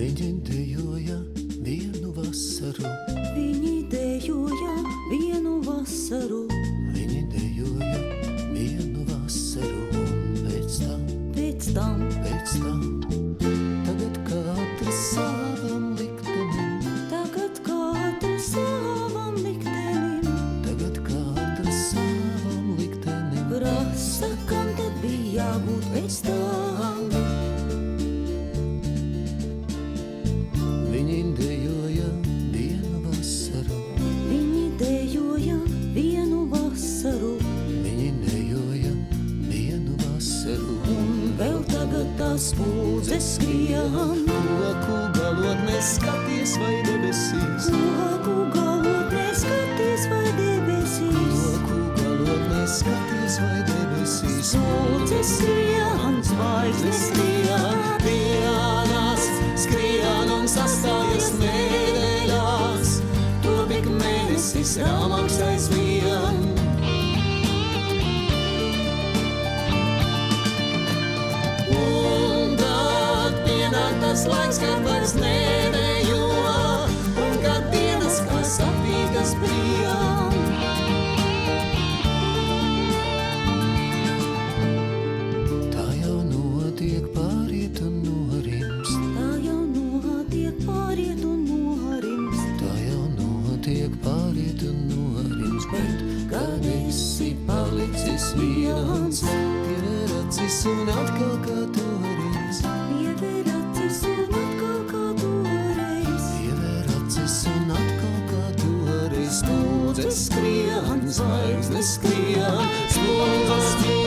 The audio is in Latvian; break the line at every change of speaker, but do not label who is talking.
Viņi dejoja vienu vasaru,
Viņi dejoja vienu vasaru,
viņi dejoja vienu vasaru, un pēc tam, tagad katrs savam liktenim,
tagad katrs savam liktenim.
tagad katrs savam liktenim.
Prasa, kam tad bija jābūt pēc tam.
Viņi dejoja vienu vasaru,
Viņi dejoja vienu vasaru,
viņi dejoja vienu vasaru.
un vēl tagad tās pūdzes skrien.
Koku galotnē skaties vai debesīs,
Koku galotnē skaties vai debesīs.
koku galotnē skaties vai debesīs.
Pūdzes skrien, zvaigznes skrien.
Dienas skrien un sastājas nedēļās, top ik mēnesis rāmāks aizvien. Un tad pienāk tas laiks, kad vairs nedejo, un kad dienas kā sapītas brīvām. Tā jau notiek pāriet un norimst,
Tā jau notiek pāriet un norimst.
tā jau notiek pāriet un norimst, bet kad esi palicis viens, pievēr acis un atkal kā toreiz,
Pievēr acis un atkal kā toreiz.
pievēr acis un atkal kā toreiz. Spūdzes skrien, zvaigznes skrien, spūdzes skrien.